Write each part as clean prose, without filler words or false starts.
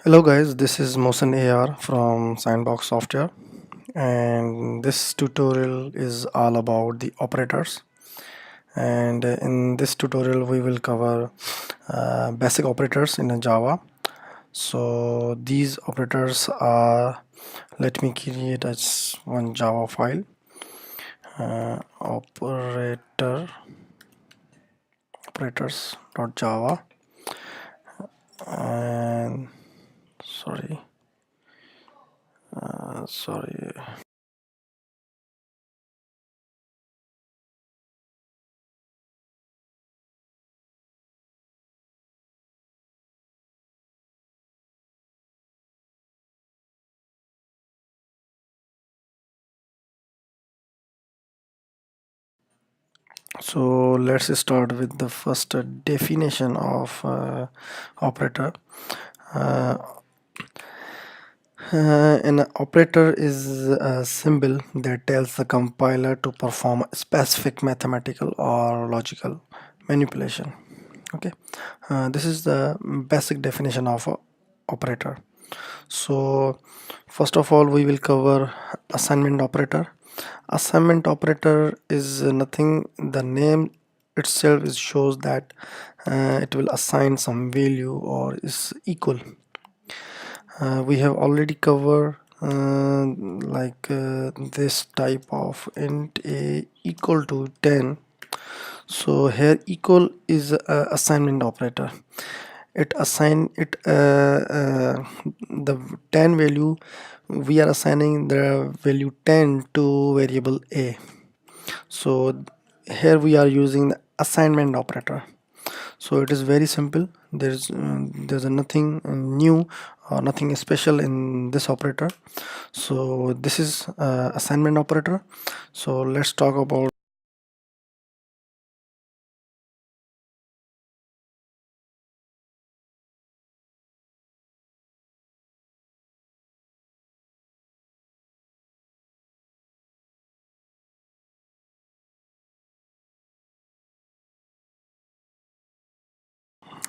Hello guys, this is Mohsen AR from Signbox software, and this tutorial is all about the operators. And in this tutorial we will cover basic operators in Java. So these operators are, let me create one Java file, operators.java, and sorry. So let's start with the first definition of operator. Uh, an operator is a symbol that tells the compiler to perform a specific mathematical or logical manipulation. Okay, this is the basic definition of a operator. So first of all, we will cover assignment operator. Assignment operator is nothing. The name itself shows that it will assign some value or is equal. We have already covered this type of int a equal to 10. So here equal is a assignment operator. It assign it the 10 value. We are assigning the value 10 to variable a. So here we are using the assignment operator. So it is very simple. There's nothing new or nothing special in this operator. So this is assignment operator. So let's talk about.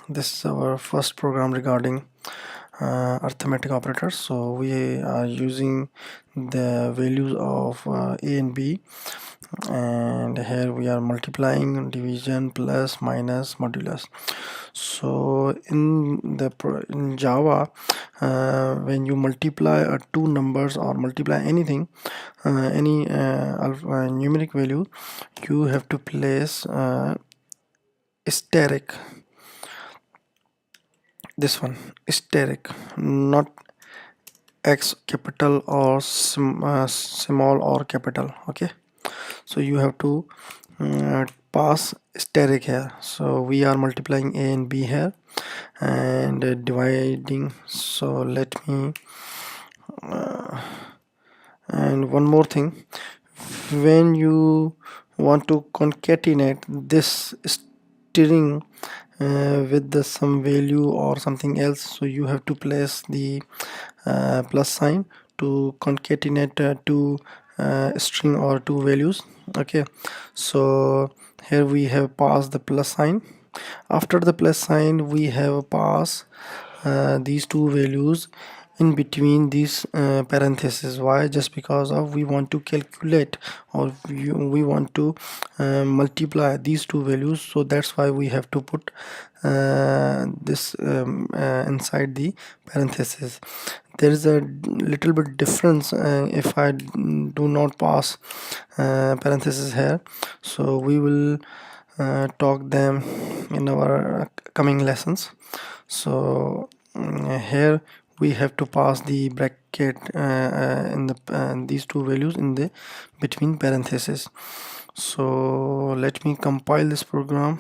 This is our first program regarding arithmetic operators. So we are using the values of a and b, and here we are multiplying, division, plus, minus, modulus. So in Java, when you multiply two numbers or multiply anything, any numeric value, you have to place asterisk. This one asterisk, not x capital or small or capital. Okay, so you have to pass asterisk here. So we are multiplying a and b here and dividing. So let me and one more thing, when you want to concatenate this string with some value or something else, so you have to place the plus sign to concatenate two string or two values. Okay, so here we have passed the plus sign. After the plus sign, we have passed these two values in between these parentheses. Why? Just because of we want to calculate, or we want to multiply these two values, so that's why we have to put this inside the parentheses. There is a little bit difference if I do not pass parentheses here, so we will talk them in our coming lessons. So here we have to pass the bracket in the these two values in the between parentheses. So let me compile this program.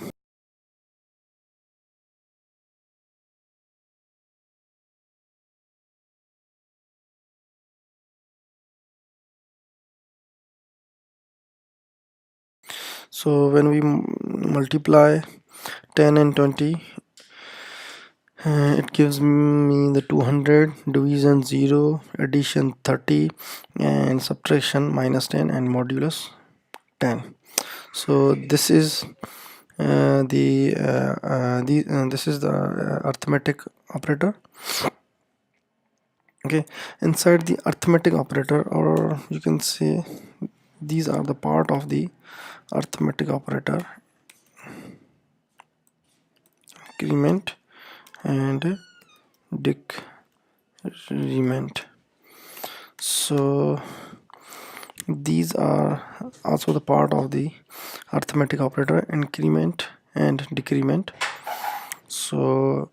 So when we multiply 10 and 20, it gives me the 200, division 0, addition 30, and subtraction minus 10, and modulus 10. So this is this is the arithmetic operator. Okay, inside the arithmetic operator, or you can say these are the part of the arithmetic operator: increment and decrement. So these are also the part of the arithmetic operator: increment and decrement. So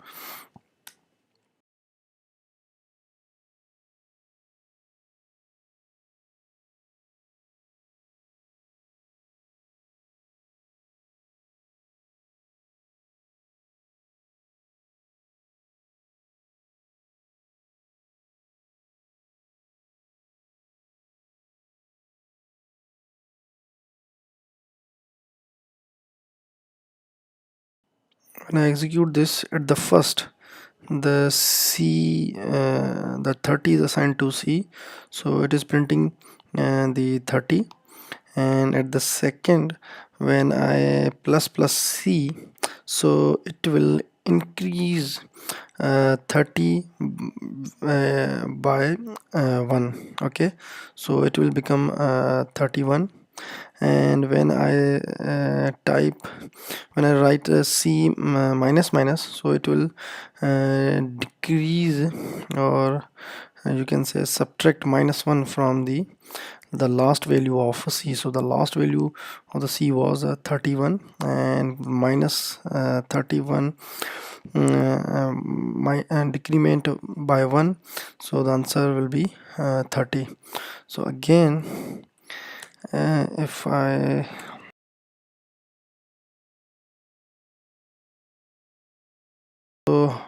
when I execute this at the first, the C, the 30 is assigned to C, so it is printing the 30. And at the second, when I plus C, so it will increase 30 by 1. Okay, so it will become 31. And when I when I write C minus minus, so it will decrease, or you can say subtract -1 from the last value of C. So the last value of the C was 31, and minus 31 my decrement by 1, so the answer will be 30. So again, if I so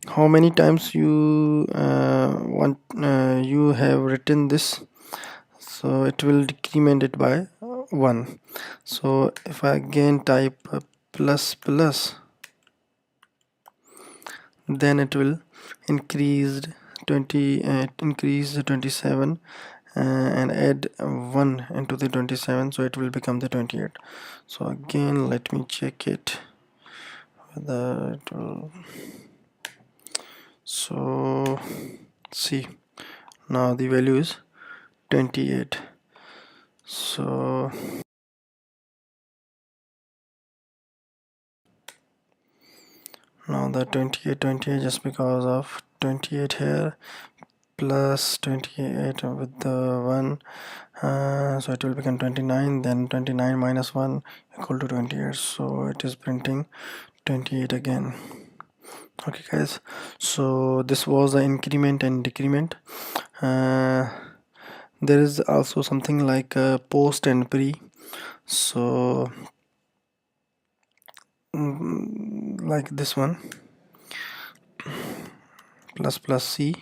how many times you want you have written this, so it will decrement it by 1. So if I again type plus plus, then it will increase 20, increase 27, and add 1 into the 27, so it will become the 28. So again, let me check it whether it will. So see, now the value is 28. So now the 28 just because of 28 here plus 28 with the 1, so it will become 29. Then 29 minus 1 equal to 28, so it is printing 28 again. Okay guys, so this was the increment and decrement. There is also something like post and pre. So like this one, plus plus C.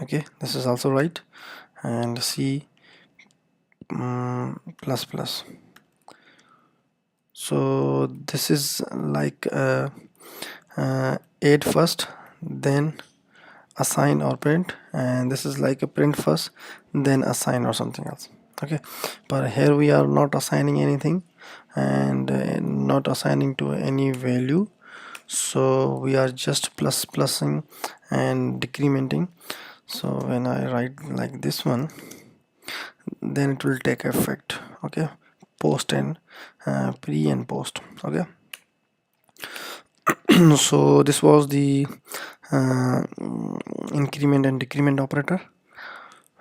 Okay, this is also right, and C plus plus. So this is like add first, then assign or print, and this is like a print first, then assign or something else. Okay, but here we are not assigning anything, and not assigning to any value, so we are just plusing and decrementing. So when I write like this one, then it will take effect. Okay, post and pre and post. Okay, so this was the uh, increment and decrement operator.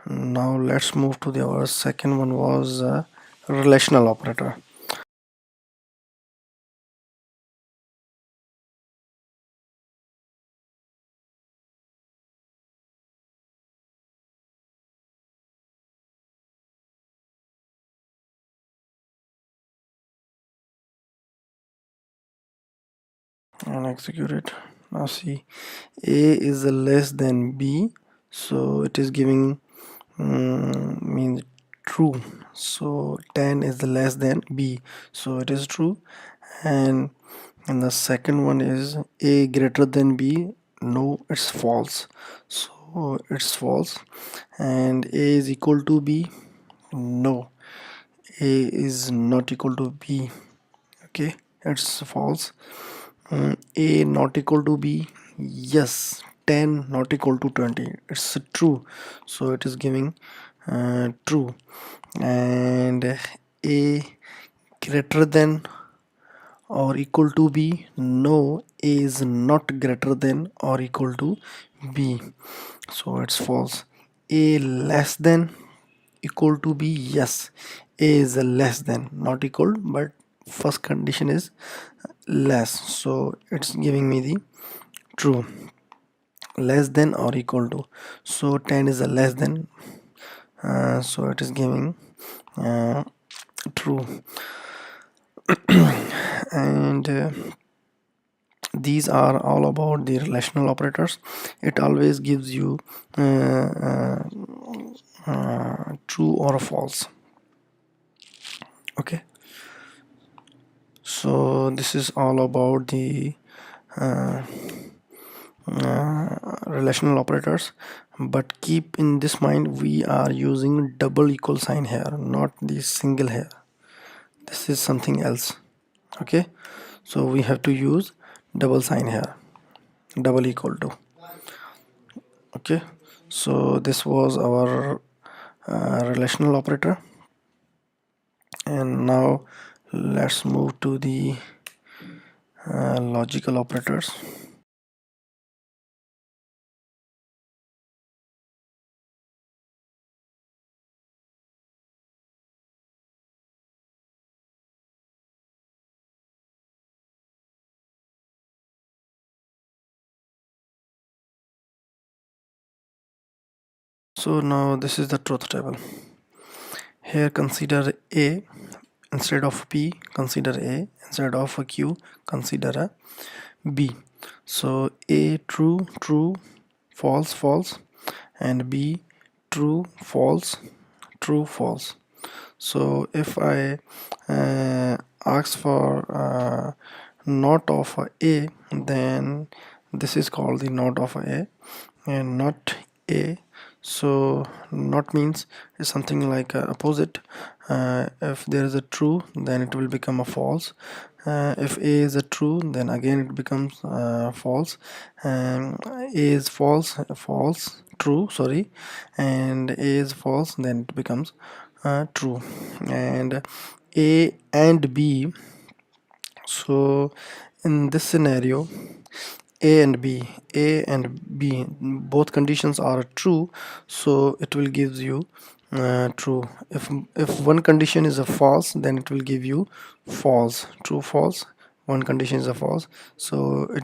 Now let's move to our second one, was relational operator. And execute it. Now see, A is less than B, so it is giving means true. So 10 is less than B, so it is true. And the second one is A greater than B, no, it's false, so it's false. And A is equal to B, no, A is not equal to B. Okay, it's false. A not equal to B, yes, 10 not equal to 20. It's true, so it is giving true. And a greater than or equal to b, no, a is not greater than or equal to b, so it's false. A less than equal to b, yes, a is less than, not equal, but first condition is less, so it's giving me the true. Less than or equal to, so 10 is a less than, so it is giving true. And these are all about the relational operators. It always gives you true or false. Okay, so this is all about the relational operators, but keep in this mind we are using double equal sign here, not the single here. This is something else. Okay, so we have to use double sign here, double equal to. Okay, so this was our relational operator, and now let's move to the logical operators. So now this is the truth table. Here consider a instead of p, consider a instead of a q, consider a b. So a true, true, false, false, and b true, false, true, false. So if I ask for not of a, then this is called the not of a, and not a. So not means is something like opposite. If there is a true, then it will become a false. If a is a true, then again it becomes false. A is false, false, true, sorry, and a is false, then it becomes true. And a and b, so in this scenario a and b both conditions are true, so it will gives you true. If one condition is a false, then it will give you false, true, false. One condition is a false, so it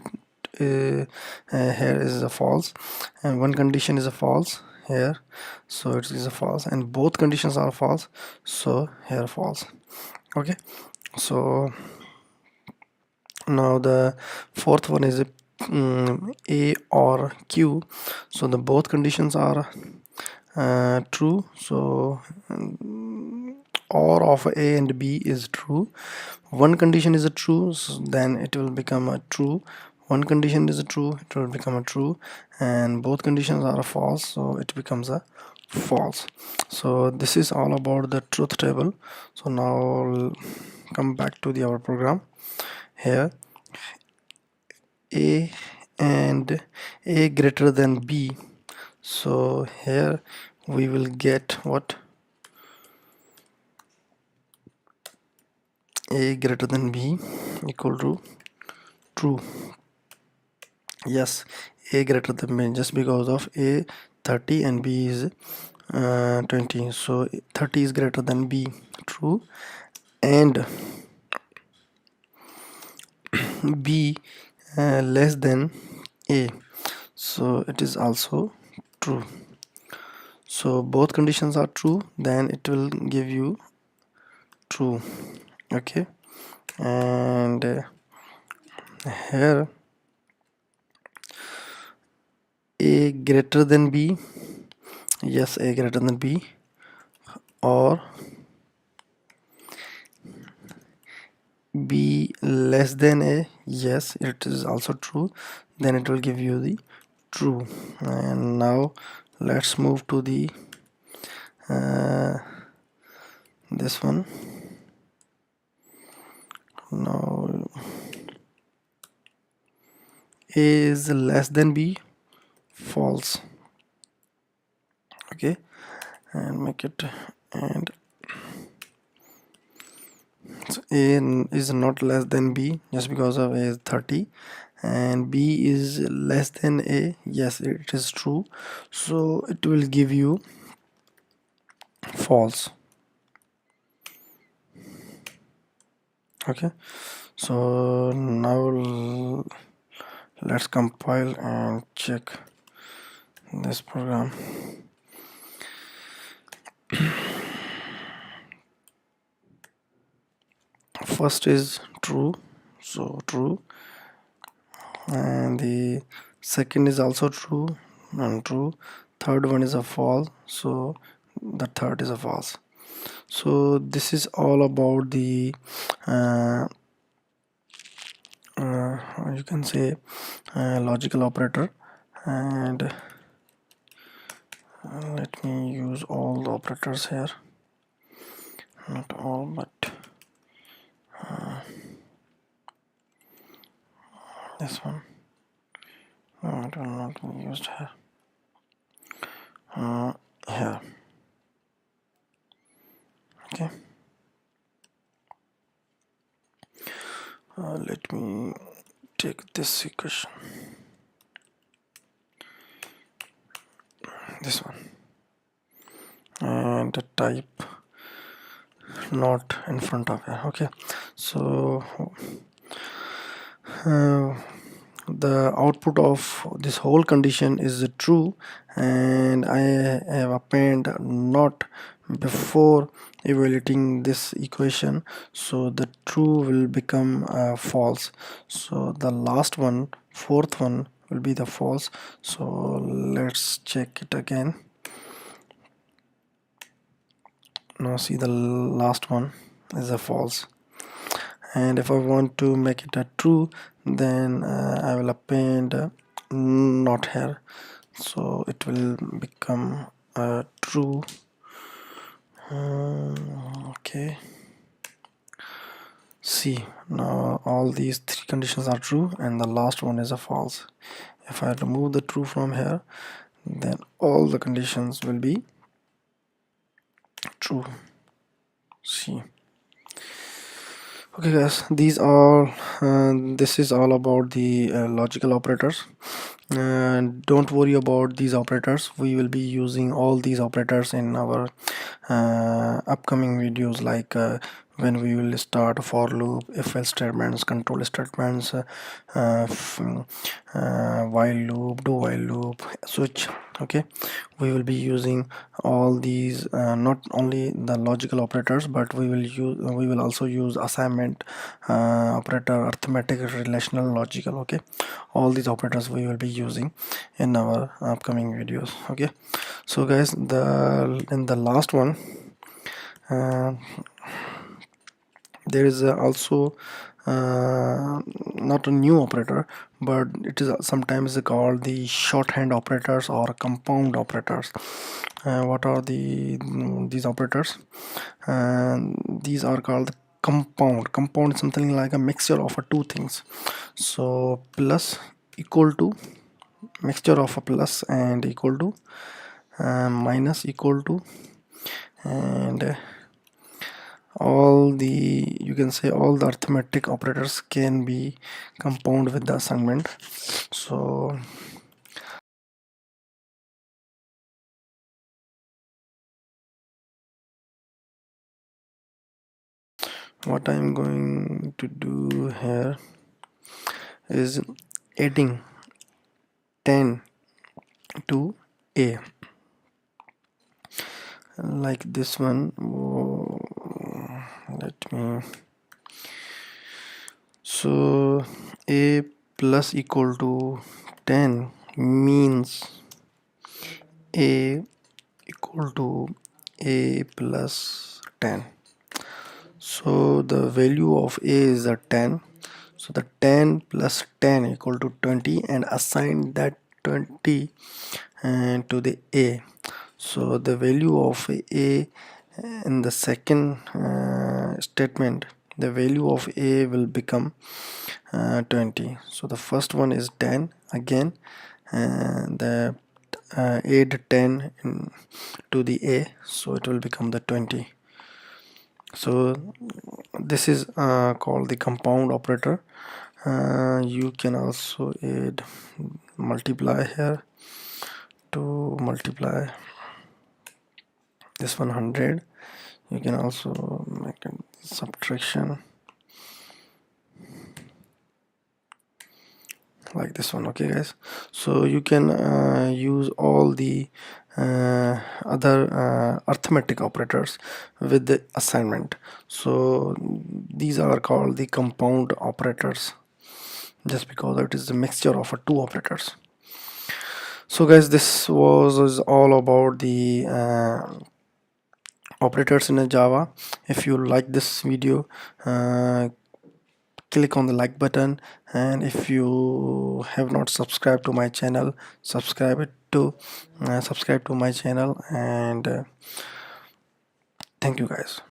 here is a false, and one condition is a false here, so it is a false, and both conditions are false, so here false. Okay, so now the fourth one is a or q, so the both conditions are true, so or of a and b is true. One condition is a true, so then it will become a true. One condition is a true, it will become a true, and both conditions are a false, so it becomes a false. So this is all about the truth table. So now come back to our program. Here a and a greater than b, so here we will get what? A greater than b equal to true. Yes, a greater than b, just because of a 30 and b is 20, so 30 is greater than b, true, and b less than a, so it is also true. So both conditions are true, then it will give you true. Okay, and here a greater than b, yes, a greater than b, or b less than a, yes, it is also true, then it will give you the true. And now let's move to the this one. Now a is less than b, false. Okay, and make it, and so a is not less than b, just because of a is 30, and b is less than a, yes it is true, so it will give you false. Okay, so now let's compile and check this program. First is true, so true, and the second is also true and true. Third one is a false, so the third is a false. So this is all about the you can say logical operator, and let me use all the operators here, not all but this one. No, it will not be used here. Here. Okay. Let me take this equation. This one. And the type not in front of it. Okay. So the output of this whole condition is true, and I have append not before evaluating this equation, so the true will become false. So the last one, fourth one, will be the false. So let's check it again. Now see, the last one is a false, and if I want to make it a true, then I will append not here, so it will become true. Okay, see, now all these three conditions are true and the last one is a false. If I remove the true from here, then all the conditions will be true. See. Okay guys, this is all about the logical operators, and don't worry about these operators. We will be using all these operators in our upcoming videos, like when we will start for loop, if else statements, control statements, while loop, do while loop, switch. Okay, we will be using all these, not only the logical operators, but we will also use assignment operator, arithmetic, relational, logical. Okay, all these operators we will be using in our upcoming videos. Okay, so guys, in the last one, there is also not a new operator, but it is sometimes called the shorthand operators or compound operators. What are these operators? These are called compound is something like a mixture of two things. So plus, equal to, mixture of a plus and equal to, minus, equal to, and all the, you can say, all the arithmetic operators can be compound with the assignment. So what I'm going to do here is adding 10 to a, like this one. Let me, so a plus equal to 10 means a equal to a plus 10. So the value of a is a 10, so the 10 plus 10 equal to 20, and assign that 20 to the a. So the value of a in the second statement, the value of a will become 20. So the first one is 10 again, the add 10 to the a, so it will become the 20. So this is called the compound operator. You can also add multiply here to multiply this 100. You can also make a subtraction like this one. Okay guys, so you can use all the other arithmetic operators with the assignment. So these are called the compound operators just because it is a mixture of two operators. So guys, this was all about the operators in a Java. If you like this video, click on the like button, and if you have not subscribed to my channel, subscribe to my channel, and thank you guys.